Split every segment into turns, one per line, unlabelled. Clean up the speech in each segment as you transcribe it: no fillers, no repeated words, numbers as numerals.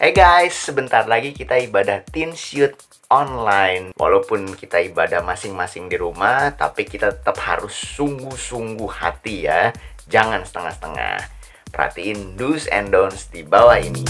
Hey guys, sebentar lagi kita ibadah Teen Shoot online. Walaupun kita ibadah masing-masing di rumah, tapi kita tetap harus sungguh-sungguh hati ya. Jangan setengah-setengah. Perhatiin do's and don'ts di bawah ini.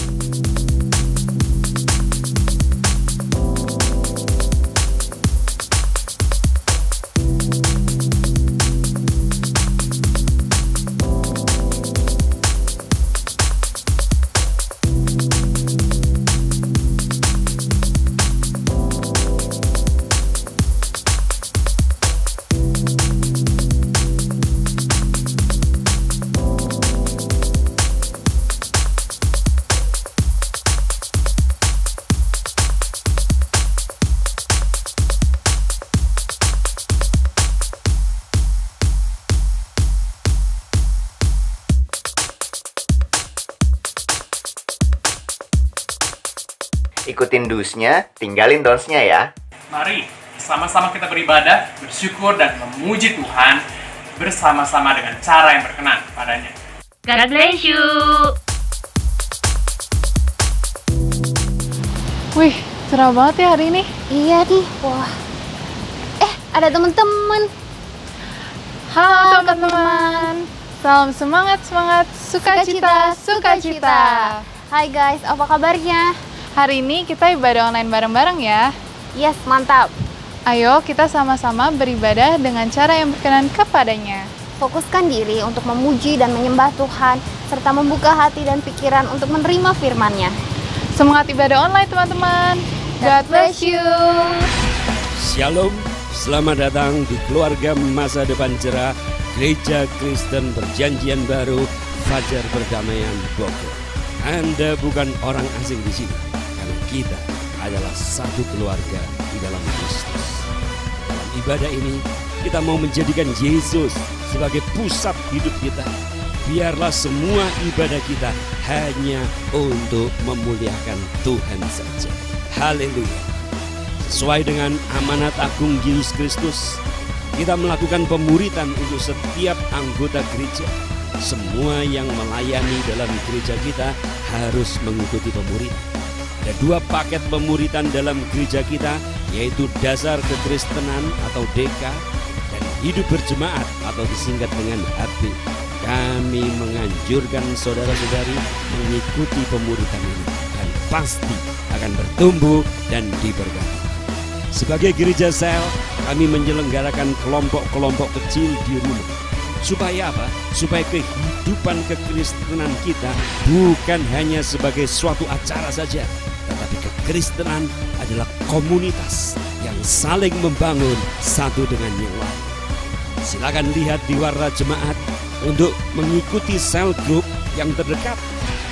Ikutin do's-nya, tinggalin don'ts-nya ya.
Mari sama-sama kita beribadah, bersyukur dan memuji Tuhan bersama-sama dengan cara yang berkenan padanya.
God bless you.
Wih, cerah banget ya hari ini.
Iya nih, wah. Ada teman-teman.
Halo teman-teman. Salam semangat, sukacita.
Hai guys, apa kabarnya?
Hari ini kita ibadah online bareng-bareng ya.
Yes, mantap.
Ayo kita sama-sama beribadah dengan cara yang berkenan kepadanya.
Fokuskan diri untuk memuji dan menyembah Tuhan, serta membuka hati dan pikiran untuk menerima firman-Nya.
Semangat ibadah online teman-teman. God bless you.
Shalom, selamat datang di keluarga masa depan cerah Gereja Kristen Perjanjian Baru Fajar Perdamaian Bogor. Anda bukan orang asing di sini, karena kita adalah satu keluarga di dalam Kristus. Dalam ibadah ini, kita mau menjadikan Yesus sebagai pusat hidup kita. Biarlah semua ibadah kita hanya untuk memuliakan Tuhan saja. Haleluya. Sesuai dengan amanat agung Yesus Kristus, kita melakukan pemuritan untuk setiap anggota gereja. Semua yang melayani dalam gereja kita harus mengikuti pemuritan. Ada 2 paket pemuritan dalam gereja kita, yaitu dasar kekristenan atau DK dan hidup berjemaat atau disingkat dengan HB. Kami menganjurkan saudara-saudari mengikuti pemuritan ini dan pasti akan bertumbuh dan diberkati. Sebagai gereja sel, kami menyelenggarakan kelompok-kelompok kecil di rumah. Supaya apa? Supaya kehidupan kekristenan kita bukan hanya sebagai suatu acara saja, tetapi kekristenan adalah komunitas yang saling membangun satu dengan yang lain. Silakan lihat di warna jemaat untuk mengikuti sel grup yang terdekat,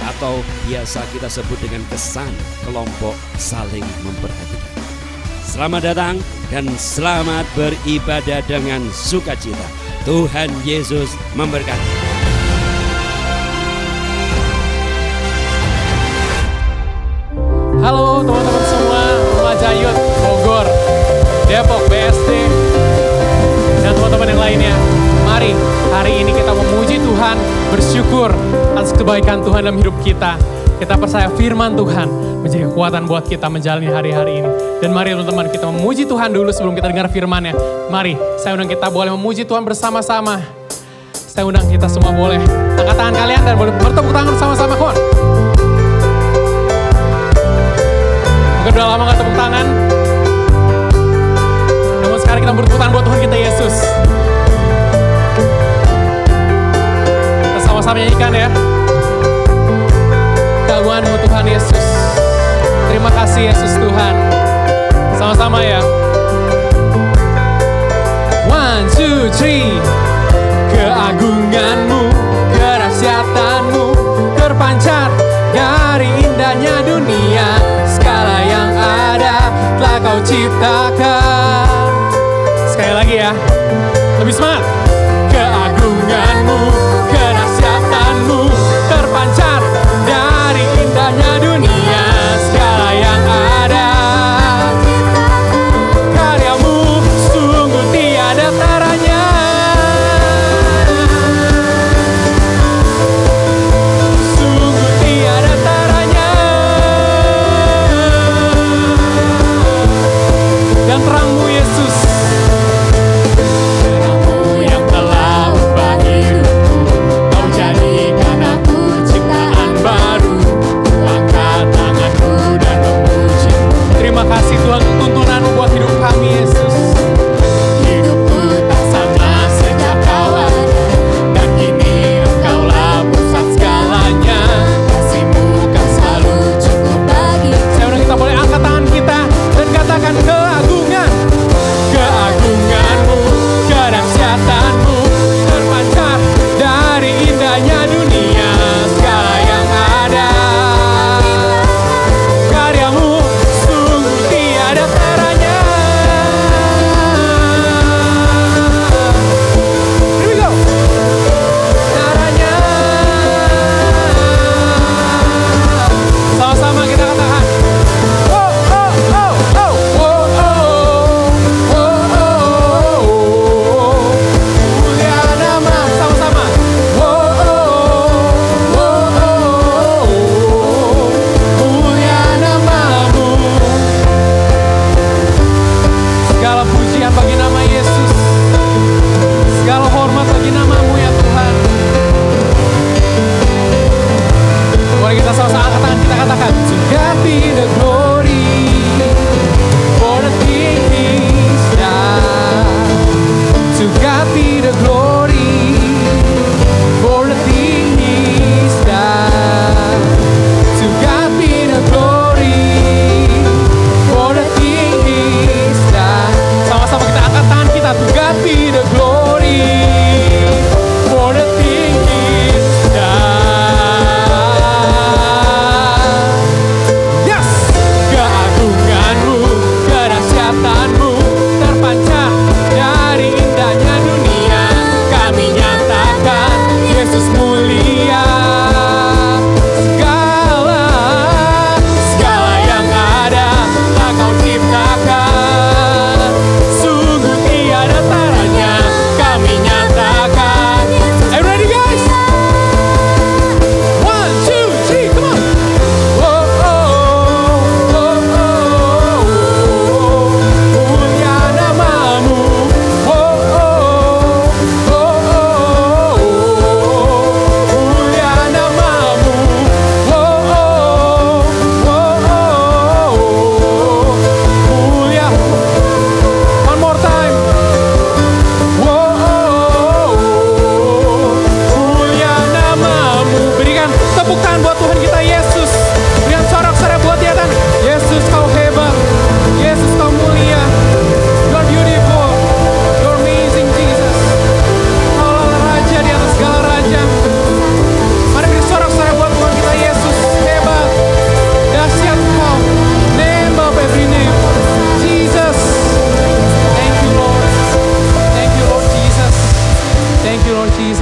atau biasa kita sebut dengan kesan kelompok saling memperhatikan. Selamat datang dan selamat beribadah dengan sukacita. Tuhan Yesus memberkati.
Halo teman-teman semua, Remaja Youth Bogor, Depok, BSD, dan teman-teman yang lainnya. Mari hari ini kita memuji Tuhan, bersyukur atas kebaikan Tuhan dalam hidup kita. Kita percaya firman Tuhan menjadi kekuatan buat kita menjalani hari-hari ini. Dan mari teman-teman kita memuji Tuhan dulu sebelum kita dengar firman-Nya. Mari saya undang kita boleh memuji Tuhan bersama-sama. Saya undang kita semua boleh angkat tangan kalian dan boleh bertepuk tangan sama-sama. Come on. Mungkin udah lama gak tepuk tangan. Namun sekarang kita bertepuk tangan buat Tuhan kita Yesus. Kita sama-sama nyanyikan ya. Keagungan-Mu Tuhan Yesus. Terima kasih Yesus Tuhan. Sama-sama ya. 1, 2, 3. Keagungan-Mu, kerahsiaan-Mu terpancar dari indahnya dunia. Segala yang ada telah Kau ciptakan. Sekali lagi ya. Lebih semangat. Keagungan-Mu, kerahsiaan-Mu terpancar dari indahnya dunia. Segala yang ada, karya-Mu sungguh tiada taranya.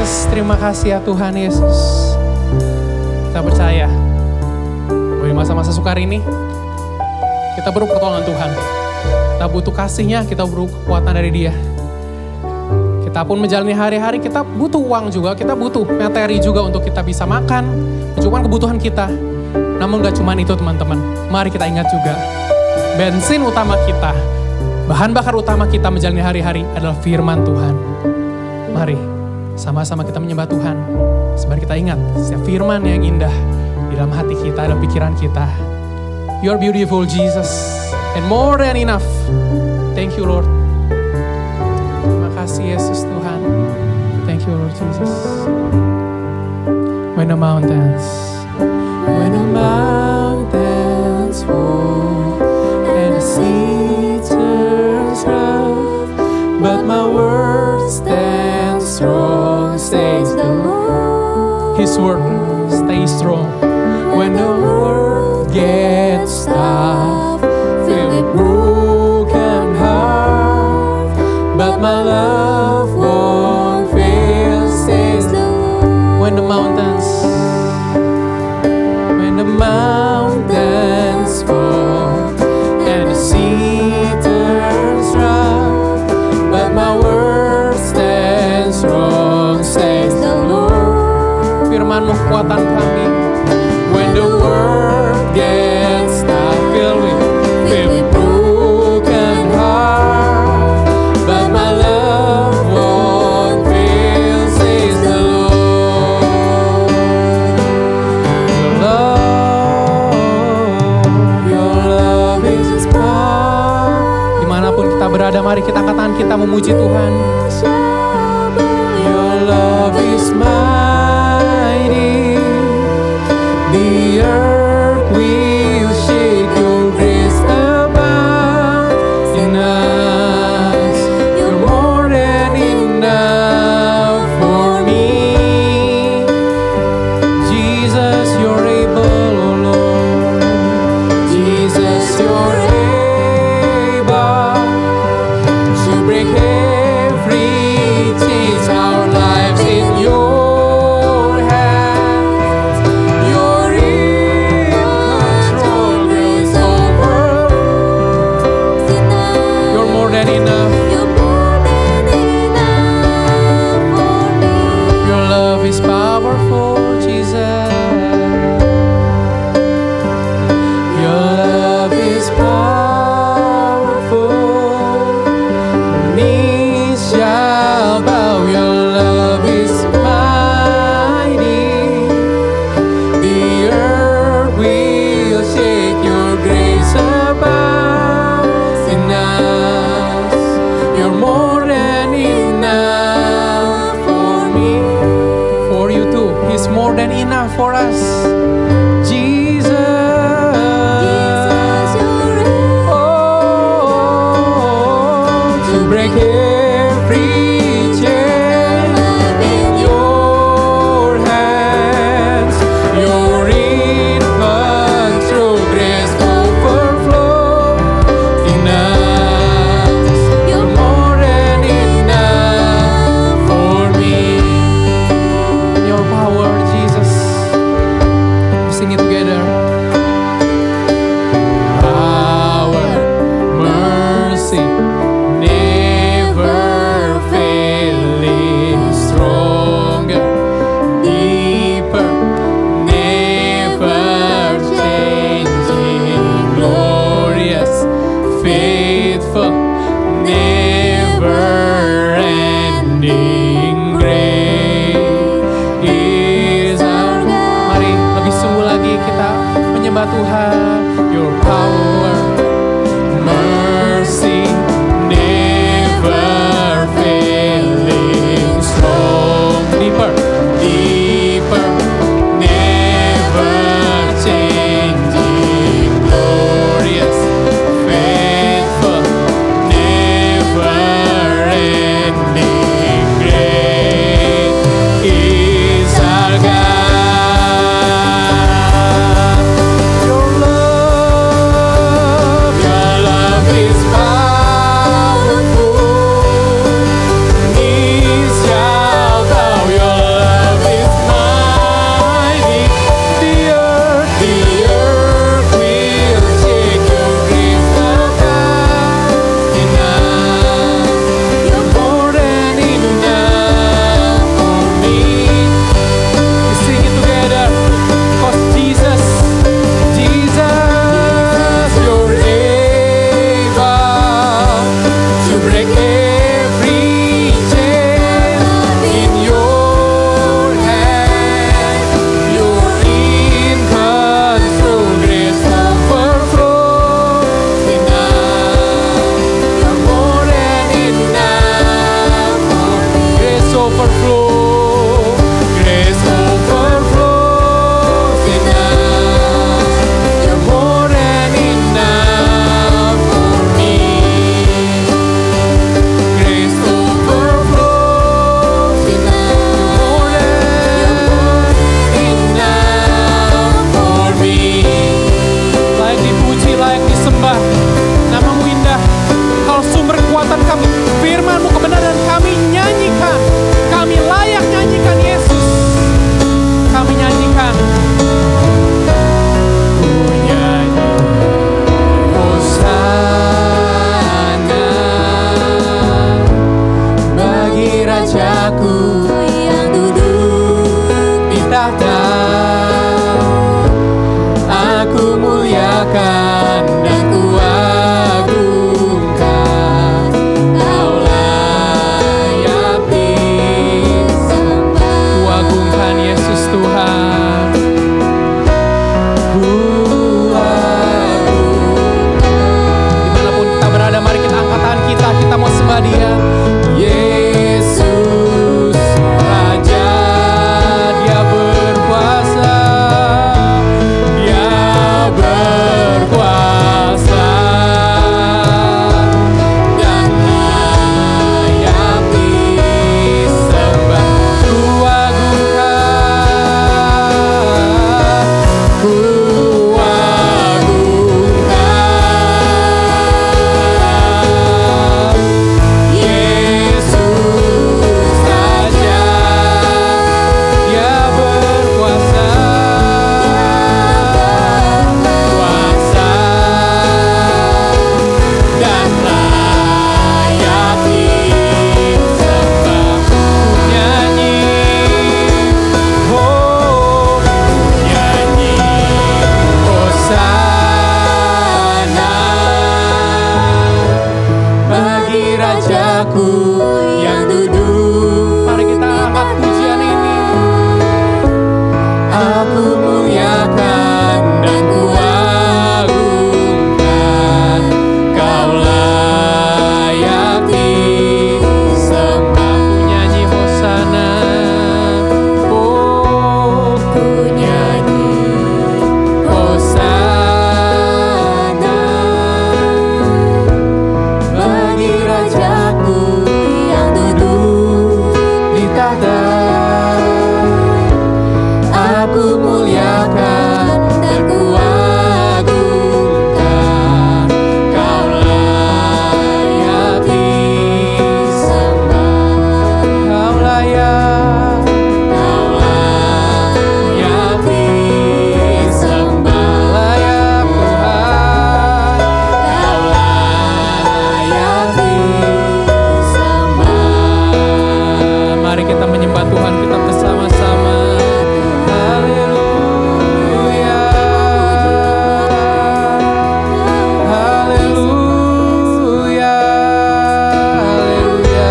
Jesus. Terima kasih ya Tuhan Yesus. Kita percaya bahwa di masa-masa sukar ini kita perlu pertolongan Tuhan. Kita butuh kasih-Nya, kita butuh kekuatan dari Dia. Kita pun menjalani hari-hari, kita butuh uang juga, kita butuh materi juga untuk kita bisa makan, mencukupkan kebutuhan kita. Namun gak cuma itu teman-teman, mari kita ingat juga, bensin utama kita, bahan bakar utama kita menjalani hari-hari adalah firman Tuhan. Mari sama-sama kita menyembah Tuhan. Sebab kita ingat setiap firman yang indah di dalam hati kita, dalam pikiran kita. You're beautiful Jesus and more than enough. Thank you Lord. Terima kasih Yesus Tuhan. Thank you Lord Jesus. When the mountains fall and the sea turns rough, but my word stands strong, says the Lord. His word stays strong. When the world gets tough, filled with broken heart, but my love won't fail, says the Lord. When the mountains fall and the sea turns rough, but my word stands strong, says the Lord. Firman-Mu kekuatan kami. When the world gets tough, filled with broken heart, but my love won't fail, says the Lord. Your love is power. Dimanapun kita berada, mari kita angkat tangan kita memuji Tuhan. Your love is mighty. The earth will shake, your grace abounds in us. You're more than enough for me. Jesus, you're able, oh Lord. Jesus, you're able to break every chain. Our lives in your hands. You're in control, grace over. You're more than enough. Your love is powerful, Jesus. Your love is powerful. Knees shall bow. Your love is mighty. The earth will shake. Your grace abounds in us. You're more than enough for me. For you too. He's more than enough for us. Jesus. Oh, to break every chain in your hands. You're in control, grace overflow in us. You're more than enough for me. Your power, Jesus. tahta. Aku muliakan dan ku agungkan, Kau layak disembah. Ku agungkan Yesus Tuhan. Ku agungkan. Dimanapun kita berada, mari kita angkat tangan kita mau sembah Dia. Yesus Raja, Dia berkuasa, Dia berkuasa dan layak disembah. Ku agungkan, ku agungkan Yesus Raja, Dia berkuasa, kuasa dan layak disembah. Ku nyanyi, oh nyanyi, Hosana bagi Rajaku yang duduk. Mari kita angkat pujian ini. Aku muliakan dan ku agungkan, Kau layak disembah. Ku nyanyi Hosana, oh ku nyanyi Hosana bagi Rajaku yang duduk di tahta. Aku muliakan dan ku agungkan, Kau layak disembah. Kau layak disembah. Layak Tuhan, Kau layak disembah. Mari kita menyembah Tuhan kita bersama-sama. Haleluya, haleluya, haleluya.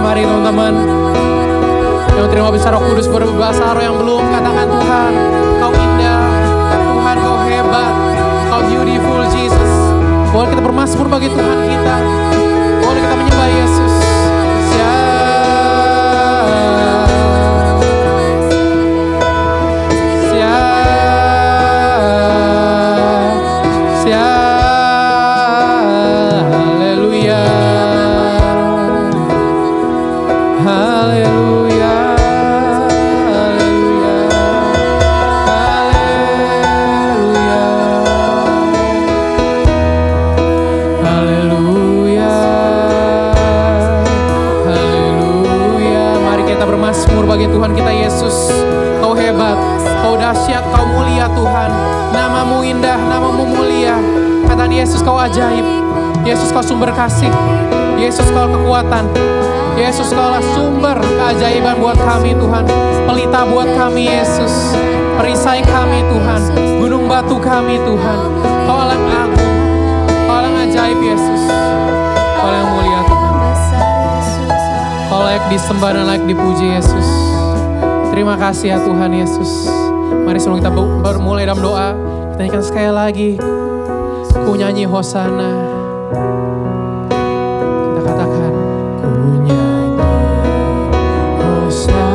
Mari teman-teman yang terima besar Roh Kudus berbahasa roh yang belum, katakan Tuhan, Kau indah, Tuhan Kau hebat, Kau beautiful Jesus. Boleh kita bermazmur bagi Tuhan kita, boleh kita menyembah Yesus. Haleluya, haleluya, haleluya, haleluya, haleluya. Mari kita bermazmur bagi Tuhan kita Yesus. Kau hebat, Kau dahsyat, Kau mulia Tuhan. Namamu indah, namamu mulia. Kata Yesus, Kau ajaib. Yesus, Kau sumber kasih. Yesus, Kau kekuatan. Yesus, Kaulah sumber keajaiban buat kami Tuhan. Pelita buat kami Yesus. Perisai kami Tuhan. Gunung batu kami Tuhan. Kau Allah yang agung. Kau Allah yang ajaib Yesus. Kau Allah yang mulia Tuhan. Kau layak disembah dan layak dipuji Yesus. Terima kasih ya Tuhan Yesus. Mari sebelum kita bermulai dalam doa, kita nyanyikan sekali lagi. Ku nyanyi Hosana. Kita katakan, ku nyanyi Hosana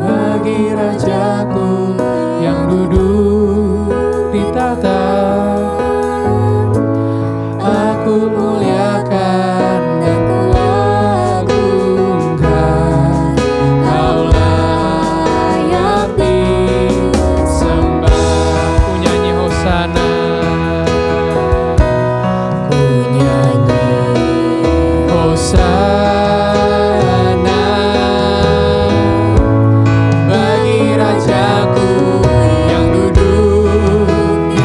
bagi Rajaku yang duduk di tahta. Aku muliakan dan ku agungkan, Kau layak disembah. Ku nyanyi Hosana, ku nyanyi Hosana bagi Rajaku yang duduk di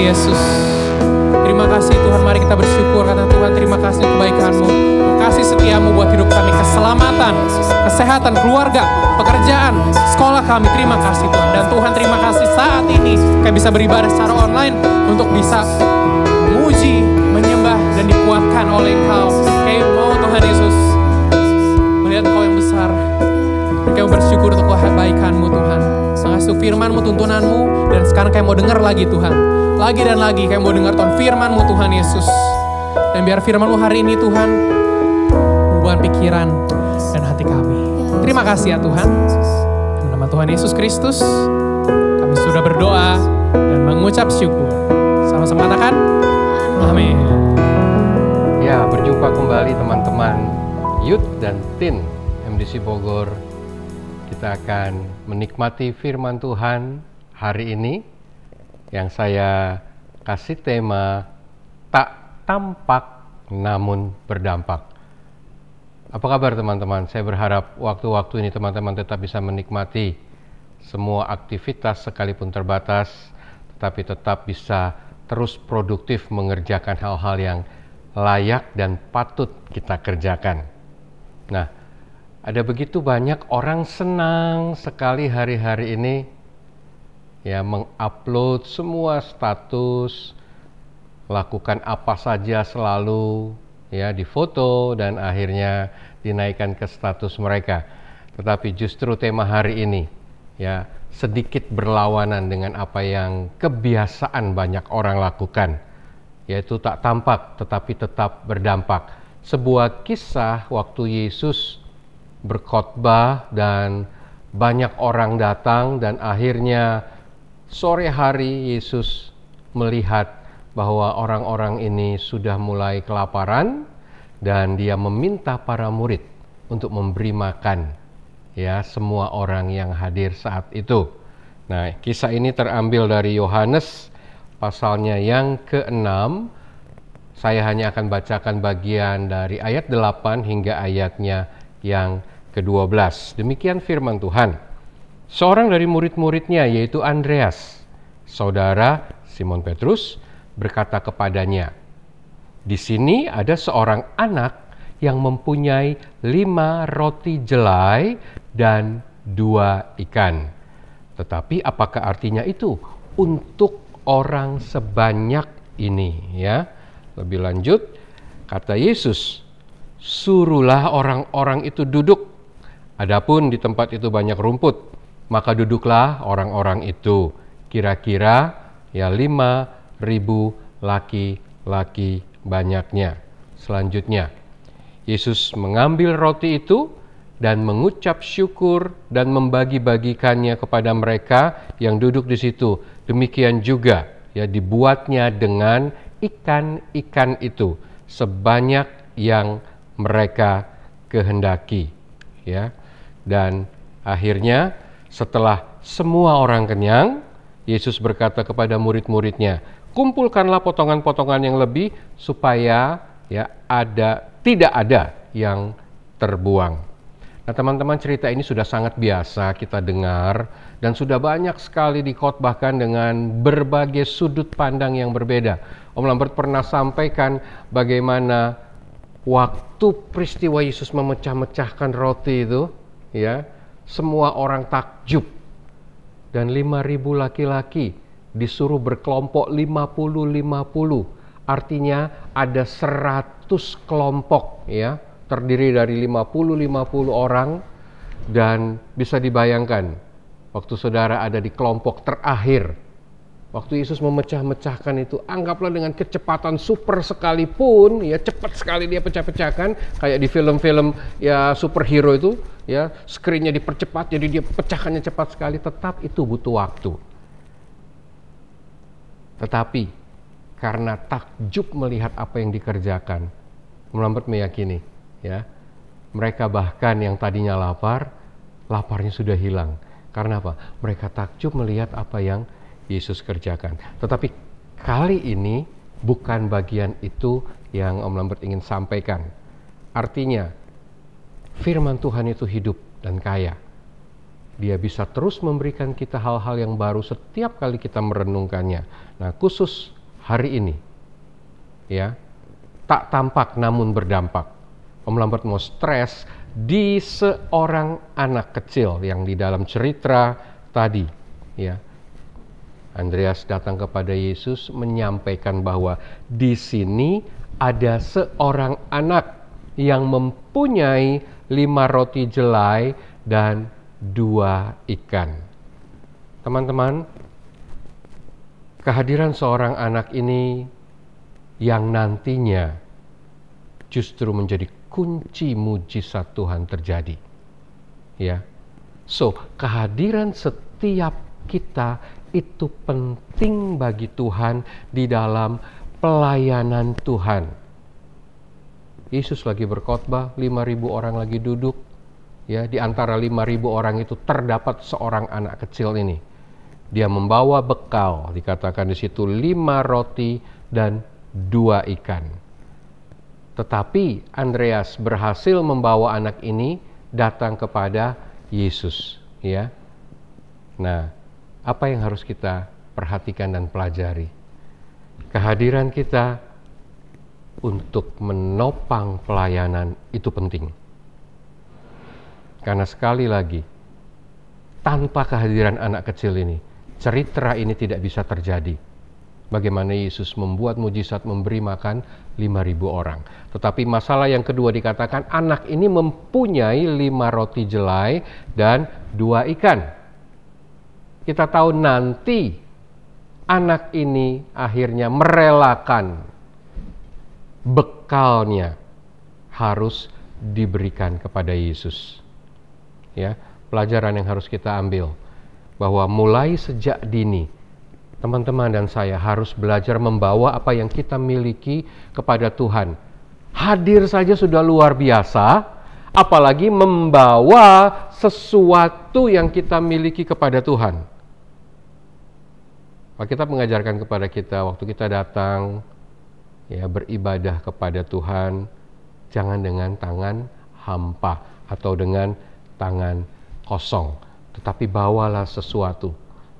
Yesus. Terima kasih Tuhan, mari kita bersyukur karena Tuhan terima kasih kebaikan-Mu, kasih setia-Mu buat hidup kami, keselamatan, kesehatan, keluarga, pekerjaan, sekolah kami. Terima kasih Tuhan. Dan Tuhan terima kasih saat ini kami bisa beribadah secara online untuk bisa memuji, menyembah, dan dikuatkan oleh Engkau. Kami mau Tuhan Yesus melihat Engkau yang besar. Kami bersyukur untuk kebaikan-Mu Tuhan. Mengasih firman-Mu, tuntunan-Mu, dan sekarang kami mau dengar lagi Tuhan. Lagi dan lagi kami mau dengar Tuhan firman-Mu Tuhan Yesus. Dan biar firman-Mu hari ini Tuhan ubah pikiran dan hati kami. Terima kasih ya Tuhan. Dalam nama Tuhan Yesus Kristus kami sudah berdoa dan mengucap syukur. Sama-sama katakan amin.
Ya, berjumpa kembali teman-teman Youth dan Teen MDC Bogor. Kita akan menikmati firman Tuhan hari ini yang saya kasih tema tak tampak namun berdampak. Apa kabar teman-teman? Saya berharap waktu-waktu ini teman-teman tetap bisa menikmati semua aktivitas sekalipun terbatas, tetapi tetap bisa terus produktif mengerjakan hal-hal yang layak dan patut kita kerjakan. Nah, ada begitu banyak orang senang sekali hari-hari ini ya mengupload semua status, lakukan apa saja selalu ya difoto dan akhirnya dinaikkan ke status mereka. Tetapi justru tema hari ini ya sedikit berlawanan dengan apa yang kebiasaan banyak orang lakukan, yaitu tak tampak tetapi tetap berdampak. Sebuah kisah waktu Yesus berkhotbah dan banyak orang datang dan akhirnya sore hari Yesus melihat bahwa orang-orang ini sudah mulai kelaparan dan dia meminta para murid untuk memberi makan ya semua orang yang hadir saat itu. Nah, kisah ini terambil dari Yohanes pasalnya yang ke-6. Saya hanya akan bacakan bagian dari ayat 8 hingga ayatnya yang ke-12. Demikian firman Tuhan. Seorang dari murid-muridnya yaitu Andreas, saudara Simon Petrus, berkata kepadanya, "Di sini ada seorang anak yang mempunyai 5 roti jelai dan 2 ikan. Tetapi apakah artinya itu untuk orang sebanyak ini?" Ya. Lebih lanjut, kata Yesus, "Suruhlah orang-orang itu duduk. Adapun di tempat itu banyak rumput, maka duduklah orang-orang itu. Kira-kira ya 5.000 laki-laki banyaknya." Selanjutnya, Yesus mengambil roti itu dan mengucap syukur dan membagi-bagikannya kepada mereka yang duduk di situ. Demikian juga ya dibuatnya dengan ikan-ikan itu sebanyak yang mereka kehendaki. Ya. Dan akhirnya setelah semua orang kenyang, Yesus berkata kepada murid-muridnya, "Kumpulkanlah potongan-potongan yang lebih supaya ya tidak ada yang terbuang." Nah, teman-teman, cerita ini sudah sangat biasa kita dengar dan sudah banyak sekali dikhotbahkan dengan berbagai sudut pandang yang berbeda. Om Lambert pernah sampaikan bagaimana waktu peristiwa Yesus memecah-mecahkan roti itu, ya, semua orang takjub. Dan 5.000 laki-laki disuruh berkelompok 50-50. Artinya ada 100 kelompok, ya, terdiri dari 50-50 orang. Dan bisa dibayangkan waktu saudara ada di kelompok terakhir, waktu Yesus memecah-mecahkan itu, anggaplah dengan kecepatan super sekalipun, ya cepat sekali dia pecah-pecahkan, kayak di film-film ya superhero itu, ya screen-nya dipercepat, jadi dia pecahkannya cepat sekali, tetap itu butuh waktu. Tetapi karena takjub melihat apa yang dikerjakan, Lambert meyakini, ya mereka bahkan yang tadinya lapar, laparnya sudah hilang. Karena apa? Mereka takjub melihat apa yang Yesus kerjakan. Tetapi kali ini bukan bagian itu yang Om Lambert ingin sampaikan. Artinya, firman Tuhan itu hidup dan kaya. Dia bisa terus memberikan kita hal-hal yang baru setiap kali kita merenungkannya. Nah, khusus hari ini. Ya. Tak tampak namun berdampak. Om Lambert mau stres di seorang anak kecil yang di dalam cerita tadi, ya. Andreas datang kepada Yesus menyampaikan bahwa di sini ada seorang anak yang mempunyai 5 roti jelai dan 2 ikan. Teman-teman, kehadiran seorang anak ini yang nantinya justru menjadi kunci mujizat Tuhan terjadi. Ya. So, kehadiran setiap kita itu penting bagi Tuhan di dalam pelayanan Tuhan. Yesus lagi berkhotbah, 5.000 orang lagi duduk. Ya, di antara 5.000 orang itu terdapat seorang anak kecil ini. Dia membawa bekal, dikatakan di situ 5 roti dan 2 ikan. Tetapi Andreas berhasil membawa anak ini datang kepada Yesus, ya. Nah, apa yang harus kita perhatikan dan pelajari? Kehadiran kita untuk menopang pelayanan itu penting. Karena sekali lagi, tanpa kehadiran anak kecil ini, cerita ini tidak bisa terjadi. Bagaimana Yesus membuat mujizat memberi makan 5.000 orang. Tetapi masalah yang kedua dikatakan anak ini mempunyai 5 roti jelai dan 2 ikan. Kita tahu nanti anak ini akhirnya merelakan bekalnya harus diberikan kepada Yesus. Ya, pelajaran yang harus kita ambil bahwa mulai sejak dini teman-teman dan saya harus belajar membawa apa yang kita miliki kepada Tuhan. Hadir saja sudah luar biasa, apalagi membawa sesuatu yang kita miliki kepada Tuhan. Alkitab mengajarkan kepada kita waktu kita datang ya beribadah kepada Tuhan, jangan dengan tangan hampa atau dengan tangan kosong, tetapi bawalah sesuatu.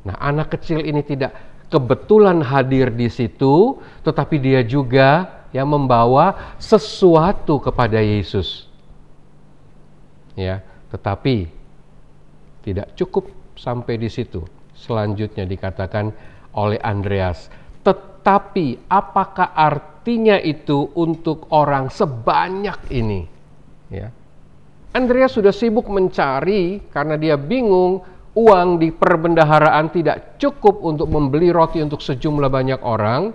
Nah, anak kecil ini tidak kebetulan hadir di situ, tetapi dia juga yang membawa sesuatu kepada Yesus. Ya, tetapi tidak cukup sampai di situ. Selanjutnya dikatakan oleh Andreas, tetapi apakah artinya itu untuk orang sebanyak ini? Ya. Andreas sudah sibuk mencari karena dia bingung. Uang di perbendaharaan tidak cukup untuk membeli roti untuk sejumlah banyak orang,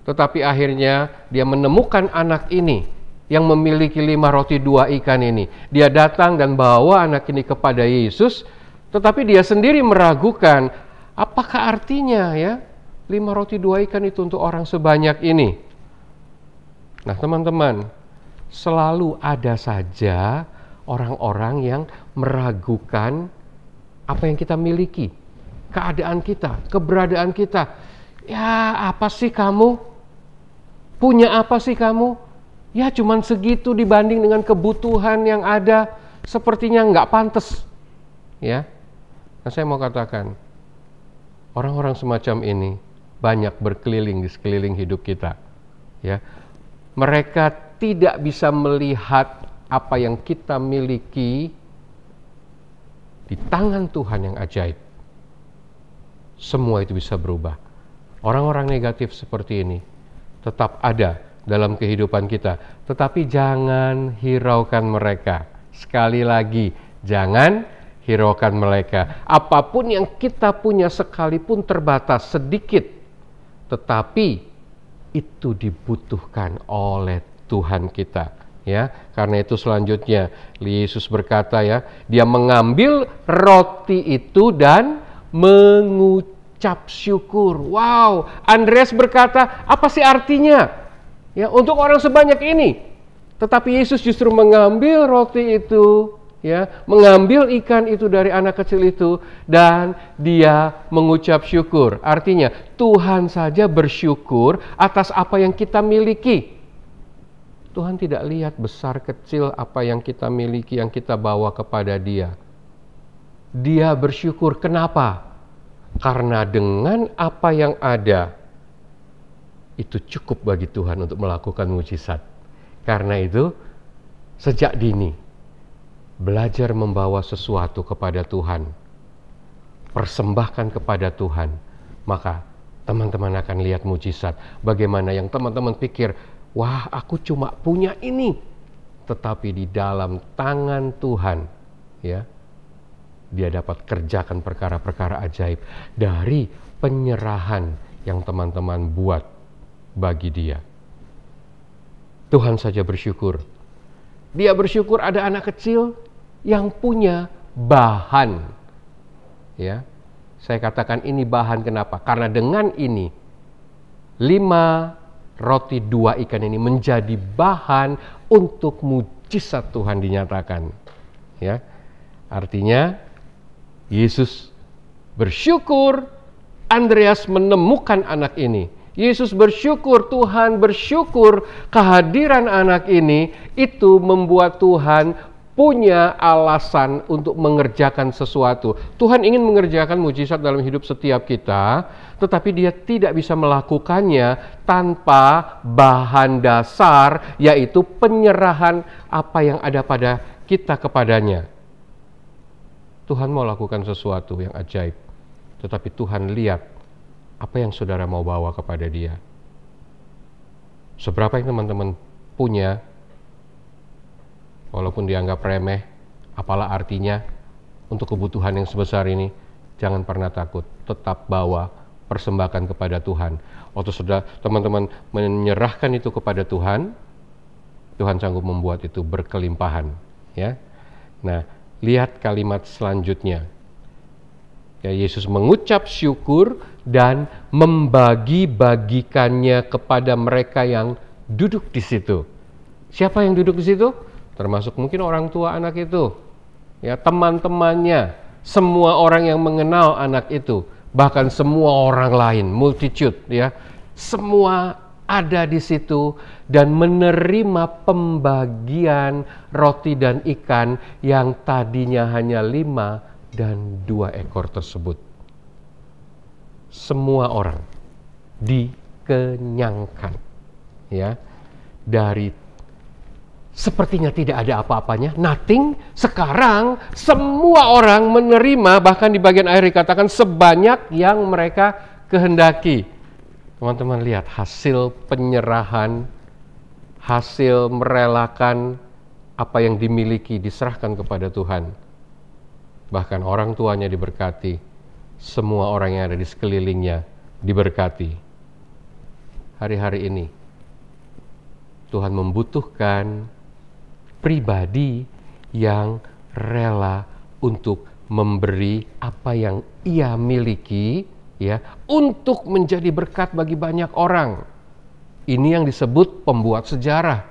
tetapi akhirnya dia menemukan anak ini yang memiliki 5 roti 2 ikan ini. Dia datang dan bawa anak ini kepada Yesus, tetapi dia sendiri meragukan, apakah artinya ya 5 roti 2 ikan itu untuk orang sebanyak ini? Nah, teman-teman, selalu ada saja orang-orang yang meragukan apa yang kita miliki, keadaan kita, keberadaan kita. Ya, apa sih kamu? Punya apa sih kamu? Ya, cuman segitu dibanding dengan kebutuhan yang ada, sepertinya nggak pantas. Ya, nah saya mau katakan, orang-orang semacam ini banyak berkeliling di sekeliling hidup kita. Ya, mereka tidak bisa melihat apa yang kita miliki di tangan Tuhan yang ajaib. Semua itu bisa berubah. Orang-orang negatif seperti ini tetap ada dalam kehidupan kita, tetapi jangan hiraukan mereka. Sekali lagi, jangan hiraukan mereka. Apapun yang kita punya sekalipun terbatas sedikit, tetapi itu dibutuhkan oleh Tuhan kita. Ya, karena itu selanjutnya Yesus berkata ya, dia mengambil roti itu dan mengucap syukur. Wow, Andreas berkata, apa sih artinya? Ya, untuk orang sebanyak ini. Tetapi Yesus justru mengambil roti itu, ya, mengambil ikan itu dari anak kecil itu dan dia mengucap syukur. Artinya Tuhan saja bersyukur atas apa yang kita miliki. Tuhan tidak lihat besar kecil apa yang kita miliki, yang kita bawa kepada Dia. Dia bersyukur. Kenapa? Karena dengan apa yang ada, itu cukup bagi Tuhan untuk melakukan mujizat. Karena itu, sejak dini, belajar membawa sesuatu kepada Tuhan, persembahkan kepada Tuhan, maka teman-teman akan lihat mujizat. Bagaimana yang teman-teman pikir, wah aku cuma punya ini, tetapi di dalam tangan Tuhan, ya, dia dapat kerjakan perkara-perkara ajaib dari penyerahan yang teman-teman buat bagi dia. Tuhan saja bersyukur. Dia bersyukur ada anak kecil yang punya bahan. Ya, saya katakan ini bahan kenapa? Karena dengan ini 5 roti 2 ikan ini menjadi bahan untuk mujizat Tuhan dinyatakan. Ya, artinya Yesus bersyukur Andreas menemukan anak ini. Yesus bersyukur, Tuhan bersyukur kehadiran anak ini, itu membuat Tuhan punya alasan untuk mengerjakan sesuatu. Tuhan ingin mengerjakan mujizat dalam hidup setiap kita, tetapi dia tidak bisa melakukannya tanpa bahan dasar, yaitu penyerahan apa yang ada pada kita kepadanya. Tuhan mau lakukan sesuatu yang ajaib, tetapi Tuhan lihat apa yang saudara mau bawa kepada dia. Seberapa yang teman-teman punya, walaupun dianggap remeh, apalah artinya untuk kebutuhan yang sebesar ini, jangan pernah takut, tetap bawa, persembahkan kepada Tuhan. Waktu sudah teman-teman menyerahkan itu kepada Tuhan, Tuhan sanggup membuat itu berkelimpahan. Ya, nah lihat kalimat selanjutnya. Ya, Yesus mengucap syukur dan membagi-bagikannya kepada mereka yang duduk di situ. Siapa yang duduk di situ? Termasuk mungkin orang tua anak itu, ya, teman-temannya, semua orang yang mengenal anak itu, bahkan semua orang lain, multitude, ya, semua ada di situ dan menerima pembagian roti dan ikan yang tadinya hanya 5 dan 2 ekor tersebut. Semua orang dikenyangkan, ya, dari sepertinya tidak ada apa-apanya, nothing. Sekarang semua orang menerima, bahkan di bagian akhir dikatakan sebanyak yang mereka kehendaki. Teman-teman lihat hasil penyerahan, hasil merelakan apa yang dimiliki diserahkan kepada Tuhan. Bahkan orang tuanya diberkati, semua orang yang ada di sekelilingnya diberkati. Hari-hari ini Tuhan membutuhkan pribadi yang rela untuk memberi apa yang ia miliki, ya, untuk menjadi berkat bagi banyak orang. Ini yang disebut pembuat sejarah.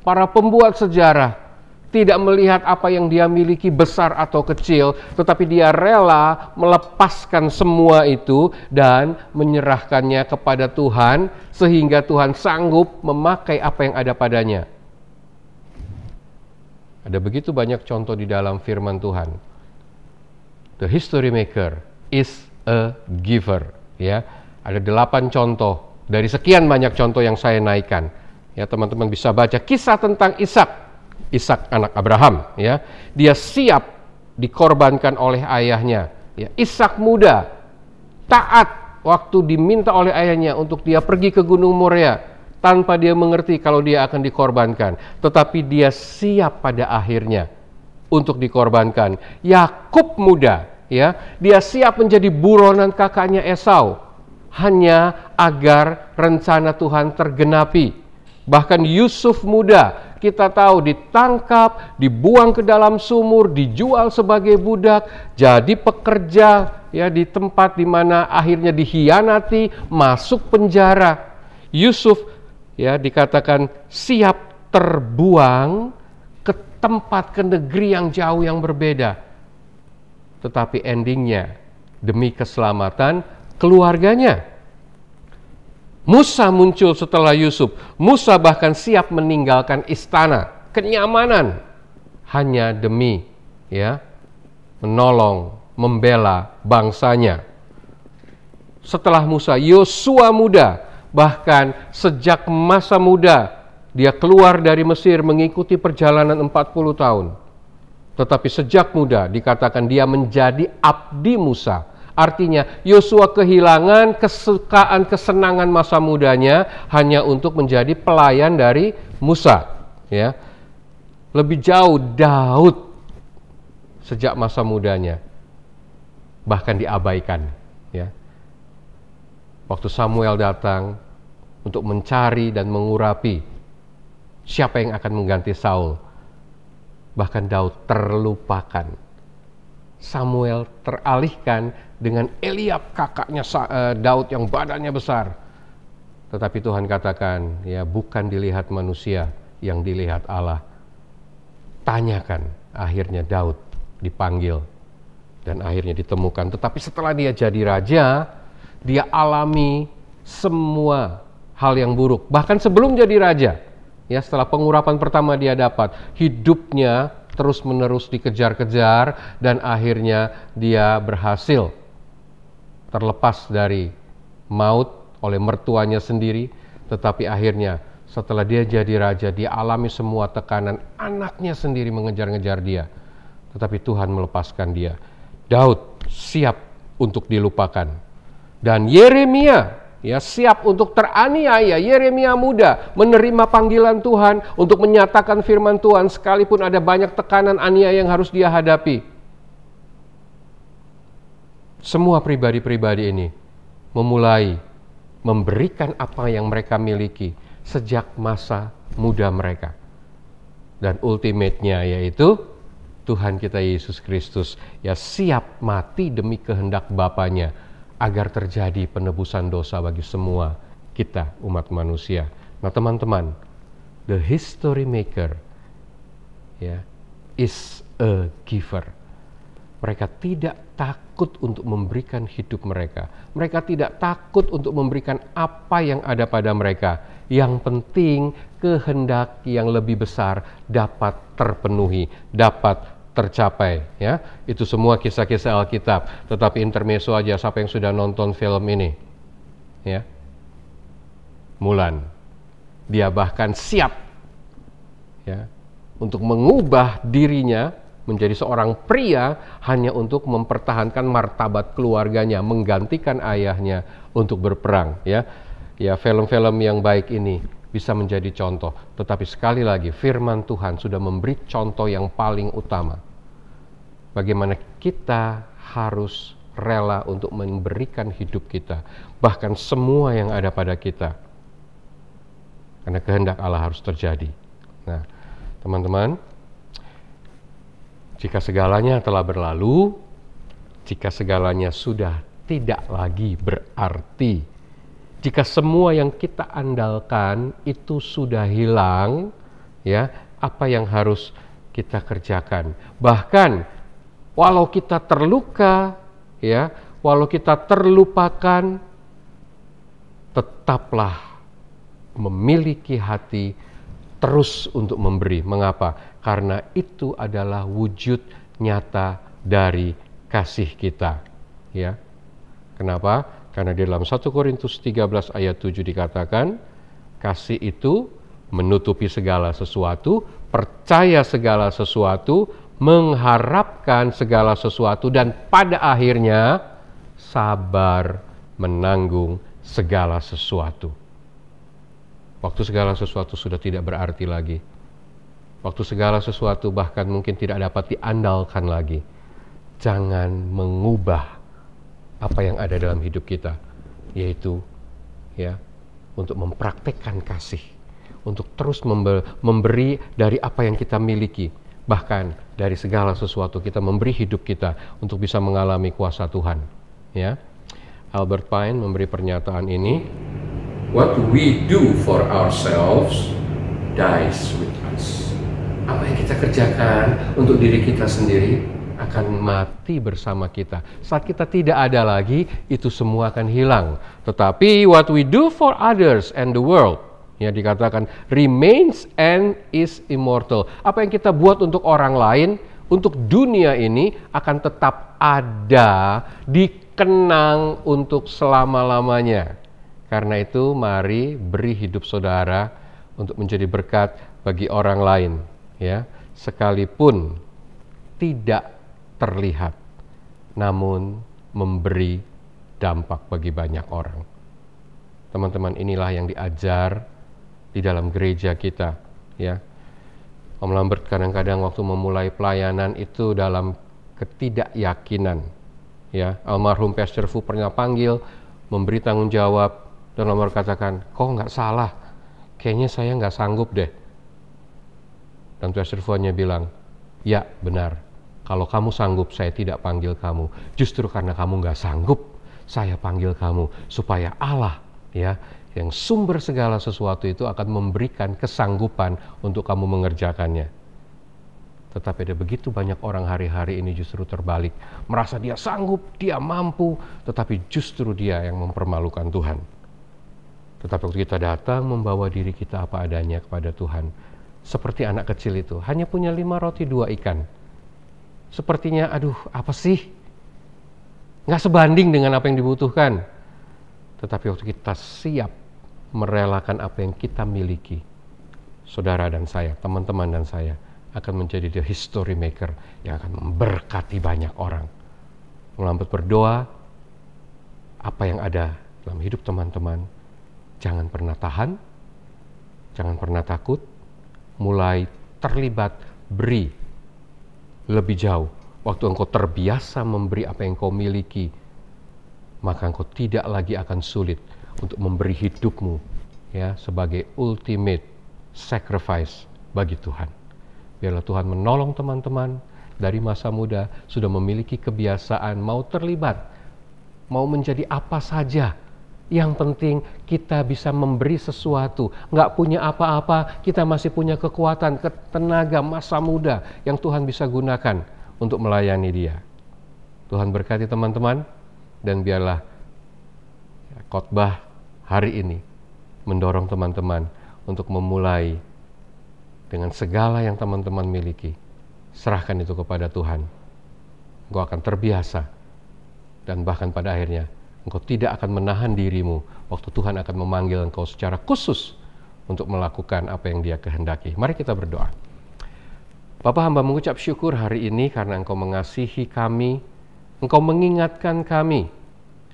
Para pembuat sejarah tidak melihat apa yang dia miliki besar atau kecil, tetapi dia rela melepaskan semua itu dan menyerahkannya kepada Tuhan, sehingga Tuhan sanggup memakai apa yang ada padanya. Ada begitu banyak contoh di dalam firman Tuhan. The history maker is a giver. Ya, ada 8 contoh dari sekian banyak contoh yang saya naikkan. Ya, teman-teman bisa baca kisah tentang Ishak anak Abraham, ya. Dia siap dikorbankan oleh ayahnya, ya. Ishak muda, taat waktu diminta oleh ayahnya untuk dia pergi ke Gunung Moria tanpa dia mengerti kalau dia akan dikorbankan, tetapi dia siap pada akhirnya untuk dikorbankan. Yakub muda, ya. Dia siap menjadi buronan kakaknya Esau hanya agar rencana Tuhan tergenapi. Bahkan Yusuf muda, kita tahu ditangkap, dibuang ke dalam sumur, dijual sebagai budak, jadi pekerja, ya, di tempat di mana akhirnya dikhianati, masuk penjara. Yusuf, ya, dikatakan siap terbuang ke tempat, ke negeri yang jauh yang berbeda. Tetapi endingnya demi keselamatan keluarganya. Musa muncul setelah Yusuf. Musa bahkan siap meninggalkan istana, kenyamanan, hanya demi, ya, menolong, membela bangsanya. Setelah Musa, Yosua muda Bahkan sejak masa muda, dia keluar dari Mesir mengikuti perjalanan 40 tahun. Tetapi sejak muda dikatakan dia menjadi abdi Musa. Artinya Yosua kehilangan kesukaan, kesenangan masa mudanya hanya untuk menjadi pelayan dari Musa. Ya, lebih jauh Daud sejak masa mudanya bahkan diabaikan. Ya, waktu Samuel datang untuk mencari dan mengurapi siapa yang akan mengganti Saul, bahkan Daud terlupakan. Samuel teralihkan dengan Eliab, kakaknya Daud yang badannya besar. Tetapi Tuhan katakan, ya bukan dilihat manusia, yang dilihat Allah. Tanyakan, akhirnya Daud dipanggil dan akhirnya ditemukan. Tetapi setelah dia jadi raja, dia alami semua hal yang buruk. Bahkan sebelum jadi raja, ya setelah pengurapan pertama dia dapat, hidupnya terus-menerus dikejar-kejar dan akhirnya dia berhasil terlepas dari maut oleh mertuanya sendiri. Tetapi akhirnya setelah dia jadi raja, dia alami semua tekanan, anaknya sendiri mengejar-ngejar dia. Tetapi Tuhan melepaskan dia. Daud siap untuk dilupakan. Dan Yeremia ya siap untuk teraniaya. Yeremia muda menerima panggilan Tuhan untuk menyatakan firman Tuhan sekalipun ada banyak tekanan aniaya yang harus dia hadapi. Semua pribadi-pribadi ini memulai memberikan apa yang mereka miliki sejak masa muda mereka. Dan ultimate-nya yaitu Tuhan kita Yesus Kristus ya siap mati demi kehendak Bapanya agar terjadi penebusan dosa bagi semua kita umat manusia. Nah teman-teman, the history maker ya is a giver. Mereka tidak takut untuk memberikan hidup mereka. Mereka tidak takut untuk memberikan apa yang ada pada mereka. Yang penting kehendak yang lebih besar dapat terpenuhi, dapat tercapai. Ya, itu semua kisah-kisah Alkitab. Tetapi intermezzo aja, siapa yang sudah nonton film ini? Ya, Mulan. Dia bahkan siap, ya, untuk mengubah dirinya menjadi seorang pria hanya untuk mempertahankan martabat keluarganya, menggantikan ayahnya untuk berperang. Ya, film-film yang baik ini bisa menjadi contoh. Tetapi sekali lagi, firman Tuhan sudah memberi contoh yang paling utama. Bagaimana kita harus rela untuk memberikan hidup kita, bahkan semua yang ada pada kita. Karena kehendak Allah harus terjadi. Nah, teman-teman, jika segalanya telah berlalu, jika segalanya sudah tidak lagi berarti, jika semua yang kita andalkan itu sudah hilang, ya, apa yang harus kita kerjakan? Bahkan walau kita terluka, ya, walau kita terlupakan, tetaplah memiliki hati terus untuk memberi. Mengapa? Karena itu adalah wujud nyata dari kasih kita. Ya. Kenapa? Karena di dalam 1 Korintus 13 ayat 7 dikatakan, kasih itu menutupi segala sesuatu, percaya segala sesuatu, mengharapkan segala sesuatu, dan pada akhirnya sabar menanggung segala sesuatu. Waktu segala sesuatu sudah tidak berarti lagi. Waktu segala sesuatu bahkan mungkin tidak dapat diandalkan lagi. Jangan mengubah apa yang ada dalam hidup kita, yaitu ya untuk mempraktekkan kasih, untuk terus memberi dari apa yang kita miliki, bahkan dari segala sesuatu kita memberi hidup kita untuk bisa mengalami kuasa Tuhan. Ya, Albert Pine memberi pernyataan ini. What we do for ourselves dies with us. Apa yang kita kerjakan untuk diri kita sendiri akan mati bersama kita. Saat kita tidak ada lagi, itu semua akan hilang. Tetapi what we do for others and the world, ya dikatakan remains and is immortal. Apa yang kita buat untuk orang lain, untuk dunia ini akan tetap ada, dikenang untuk selama-lamanya. Karena itu mari beri hidup saudara untuk menjadi berkat bagi orang lain, ya, sekalipun tidak terlihat, namun memberi dampak bagi banyak orang. Teman-teman, inilah yang diajar di dalam gereja kita, ya. Om Lambert kadang-kadang waktu memulai pelayanan itu dalam ketidakyakinan, ya. Almarhum Pastor Fu pernah panggil, memberi tanggung jawab, dan Om Lambert katakan, kok nggak salah, kayaknya saya nggak sanggup deh. Dan Pastor Fu hanya bilang, ya benar, kalau kamu sanggup saya tidak panggil kamu, justru karena kamu nggak sanggup, saya panggil kamu, supaya Allah, ya, yang sumber segala sesuatu itu akan memberikan kesanggupan untuk kamu mengerjakannya. Tetapi ada begitu banyak orang hari-hari ini justru terbalik, merasa dia sanggup, dia mampu, tetapi justru dia yang mempermalukan Tuhan. Tetapi waktu kita datang membawa diri kita apa adanya kepada Tuhan, seperti anak kecil itu, hanya punya 5 roti 2 ikan. Sepertinya, aduh apa sih? Nggak sebanding dengan apa yang dibutuhkan. Tetapi waktu kita siap merelakan apa yang kita miliki, saudara dan saya, teman-teman dan saya, akan menjadi the history maker yang akan memberkati banyak orang. Melambat berdoa, apa yang ada dalam hidup teman-teman, jangan pernah tahan, jangan pernah takut, mulai terlibat, beri lebih jauh. Waktu engkau terbiasa memberi apa yang kau miliki, maka engkau tidak lagi akan sulit untuk memberi hidupmu, ya, sebagai ultimate sacrifice bagi Tuhan. Biarlah Tuhan menolong teman-teman dari masa muda sudah memiliki kebiasaan mau terlibat, mau menjadi apa saja. Yang penting kita bisa memberi sesuatu. Nggak punya apa-apa, kita masih punya kekuatan, tenaga masa muda yang Tuhan bisa gunakan untuk melayani Dia. Tuhan berkati teman-teman, dan biarlah khotbah hari ini mendorong teman-teman untuk memulai dengan segala yang teman-teman miliki. Serahkan itu kepada Tuhan. Engkau akan terbiasa, dan bahkan pada akhirnya engkau tidak akan menahan dirimu waktu Tuhan akan memanggil engkau secara khusus untuk melakukan apa yang Dia kehendaki. Mari kita berdoa. Bapa, hamba mengucap syukur hari ini karena Engkau mengasihi kami, Engkau mengingatkan kami.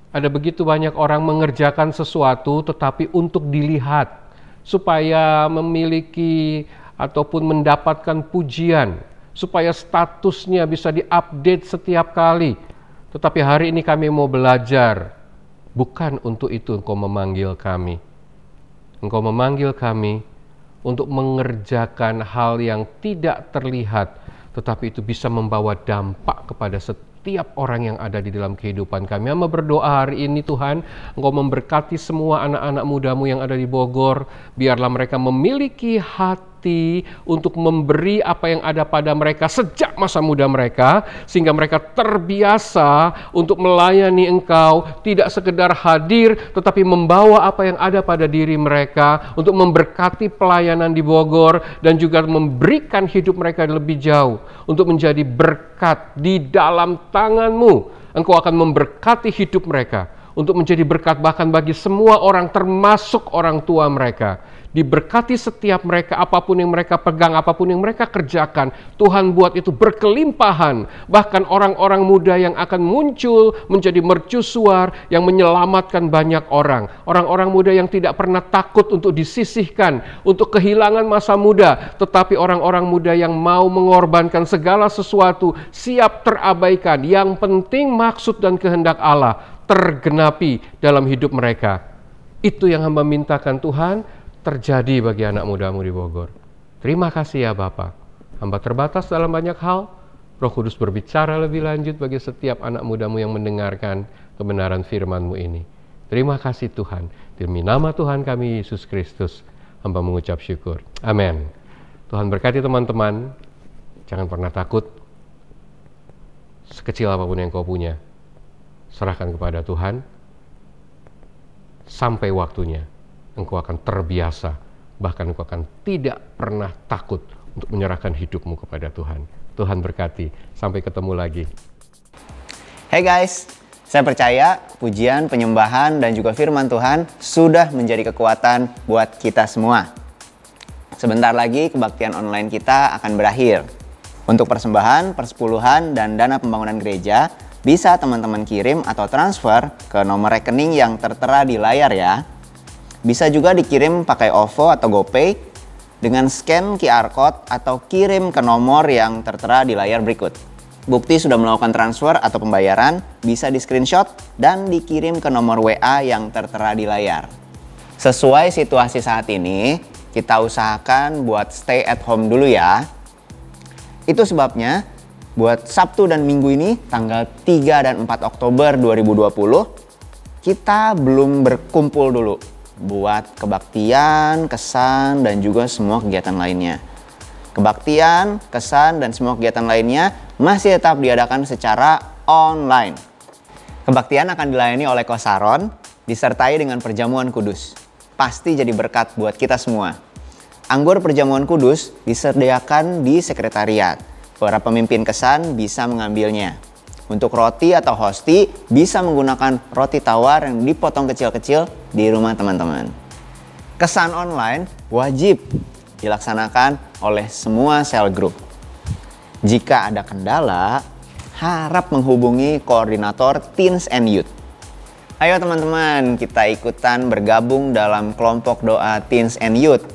Ada begitu banyak orang mengerjakan sesuatu tetapi untuk dilihat, supaya memiliki ataupun mendapatkan pujian, supaya statusnya bisa diupdate setiap kali. Tetapi hari ini kami mau belajar, bukan untuk itu Engkau memanggil kami. Engkau memanggil kami untuk mengerjakan hal yang tidak terlihat, tetapi itu bisa membawa dampak kepada setiap orang yang ada di dalam kehidupan kami. Hamba berdoa hari ini Tuhan, Engkau memberkati semua anak-anak mudamu yang ada di Bogor. Biarlah mereka memiliki hati untuk memberi apa yang ada pada mereka sejak masa muda mereka, sehingga mereka terbiasa untuk melayani Engkau, tidak sekedar hadir, tetapi membawa apa yang ada pada diri mereka untuk memberkati pelayanan di Bogor, dan juga memberikan hidup mereka lebih jauh untuk menjadi berkat di dalam tangan-Mu. Engkau akan memberkati hidup mereka untuk menjadi berkat bahkan bagi semua orang, termasuk orang tua mereka. Diberkati setiap mereka, apapun yang mereka pegang, apapun yang mereka kerjakan, Tuhan buat itu berkelimpahan. Bahkan orang-orang muda yang akan muncul menjadi mercusuar yang menyelamatkan banyak orang. Orang-orang muda yang tidak pernah takut untuk disisihkan, untuk kehilangan masa muda, tetapi orang-orang muda yang mau mengorbankan segala sesuatu, siap terabaikan. Yang penting maksud dan kehendak Allah tergenapi dalam hidup mereka. Itu yang hamba mintakan Tuhan terjadi bagi anak mudamu di Bogor. Terima kasih ya Bapa. Hamba terbatas dalam banyak hal. Roh Kudus berbicara lebih lanjut bagi setiap anak mudamu yang mendengarkan kebenaran firman-Mu ini. Terima kasih Tuhan. Demi nama Tuhan kami Yesus Kristus, hamba mengucap syukur. Amin. Tuhan berkati teman-teman. Jangan pernah takut. Sekecil apapun yang kau punya, serahkan kepada Tuhan. Sampai waktunya engkau akan terbiasa, bahkan engkau akan tidak pernah takut untuk menyerahkan hidupmu kepada Tuhan. Tuhan berkati, sampai ketemu lagi.
Hey guys,
Saya percaya pujian, penyembahan, dan juga firman Tuhan sudah menjadi kekuatan buat kita semua. Sebentar lagi kebaktian online kita akan berakhir. Untuk persembahan, persepuluhan, dan dana pembangunan gereja, bisa teman-teman kirim atau transfer ke nomor rekening yang tertera di layar ya. Bisa juga dikirim pakai OVO atau GoPay dengan scan QR Code atau kirim ke nomor yang tertera di layar berikut. Bukti sudah melakukan transfer atau pembayaran bisa di-screenshot dan dikirim ke nomor WA yang tertera di layar. Sesuai situasi saat ini, kita usahakan buat stay at home dulu ya. Itu sebabnya buat Sabtu dan Minggu ini tanggal 3 dan 4 Oktober 2020 kita belum berkumpul dulu buat kebaktian, kesan, dan juga semua kegiatan lainnya. Kebaktian, kesan, dan semua kegiatan lainnya masih tetap diadakan secara online. Kebaktian akan dilayani oleh Kosaron, disertai dengan perjamuan kudus. Pasti jadi berkat buat kita semua. Anggur perjamuan kudus disediakan di sekretariat. Para pemimpin kesan bisa mengambilnya. Untuk roti atau hosti bisa menggunakan roti tawar yang dipotong kecil-kecil di rumah teman-teman. Kesan online wajib dilaksanakan oleh semua sel grup. Jika ada kendala, harap menghubungi koordinator Teens and Youth. Ayo teman-teman, kita ikutan bergabung dalam kelompok doa Teens and Youth.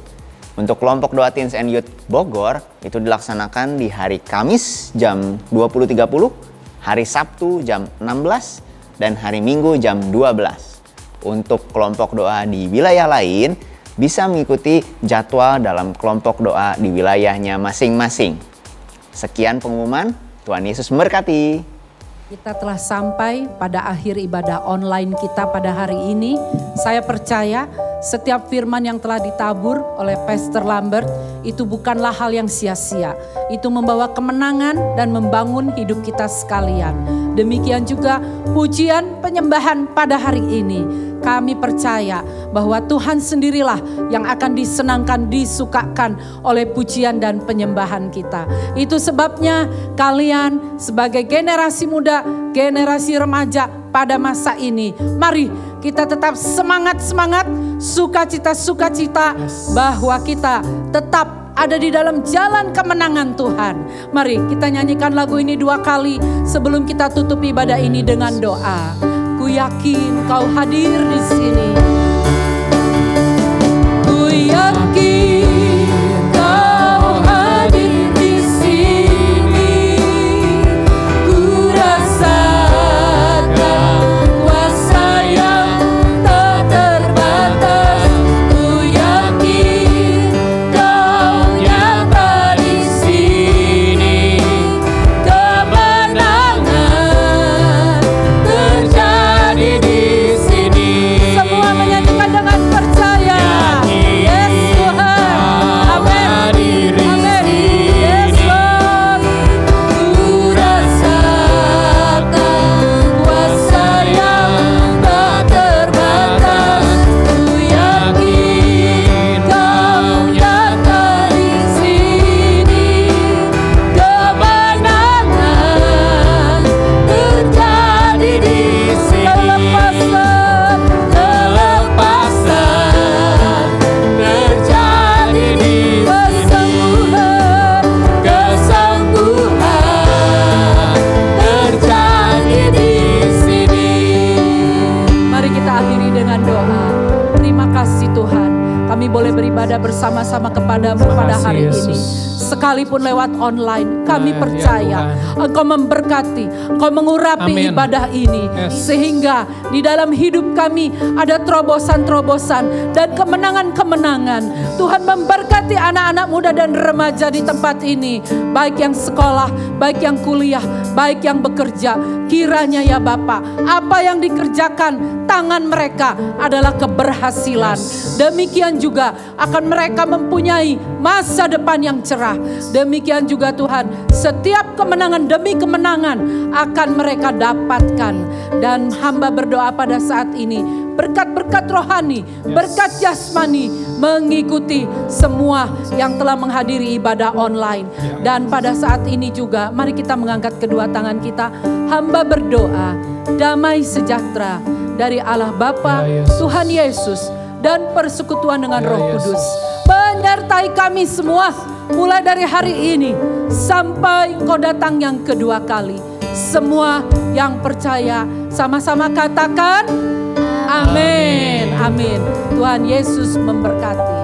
Untuk kelompok doa Teens and Youth Bogor, itu dilaksanakan di hari Kamis jam 20.30, hari Sabtu jam 16, dan hari Minggu jam 12. Untuk kelompok doa di wilayah lain, bisa mengikuti jadwal dalam kelompok doa di wilayahnya masing-masing. Sekian pengumuman, Tuhan Yesus memberkati.
Kita telah sampai pada akhir ibadah online kita pada hari ini. Saya percaya setiap firman yang telah ditabur oleh Pastor Lambert itu bukanlah hal yang sia-sia. Itu membawa kemenangan dan membangun hidup kita sekalian. Demikian juga pujian penyembahan pada hari ini. Kami percaya bahwa Tuhan sendirilah yang akan disenangkan, disukakan oleh pujian dan penyembahan kita. Itu sebabnya kalian sebagai generasi muda, generasi remaja pada masa ini, mari kita tetap semangat-semangat, sukacita-sukacita, bahwa kita tetap ada di dalam jalan kemenangan Tuhan. Mari kita nyanyikan lagu ini 2 kali sebelum kita tutup ibadah ini dengan doa. Ku yakin kau hadir di sini. Ku yakin kau hadir di sini. Ku rasakan kuasa yang tak terbatas. Ku yakin kau nyata di sini. Kemenangan terjadi di sini. Semua menyanyikan dengan percaya. Yes Tuhan. Amin. Amin. Yes Lord. Ku rasakan kuasa yang tak terbatas. Ku yakin kau nyata di sini. Kemenangan terjadi di sini. Kelepasan terjadi di sini. Kesembuhan terjadi di sini. Mari kita akhiri dengan doa. Terima kasih Tuhan, kami boleh beribadah bersama-sama kepadamu pada hari ini. Sekalipun lewat online, kami percaya Engkau memberkati, Engkau mengurapi ibadah ini. Sehingga di dalam hidup kami ada terobosan-terobosan dan kemenangan-kemenangan. Tuhan memberkati anak-anak muda dan remaja di tempat ini. Baik yang sekolah, baik yang kuliah, baik yang bekerja. Kiranya ya Bapa, apa yang dikerjakan tangan mereka adalah keberhasilan. Demikian juga akan mereka mempunyai masa depan yang cerah. Demikian juga Tuhan, setiap kemenangan demi kemenangan akan mereka dapatkan. Dan hamba berdoa pada saat ini, berkat-berkat rohani, berkat jasmani mengikuti semua yang telah menghadiri ibadah online. Dan pada saat ini juga mari kita mengangkat kedua tangan kita. Hamba berdoa, damai sejahtera dari Allah Bapa, Tuhan Yesus, dan persekutuan dengan Roh Kudus menyertai kami semua mulai dari hari ini sampai Engkau datang yang kedua kali. Semua yang percaya sama-sama katakan amin. Amin. Tuhan Yesus memberkati.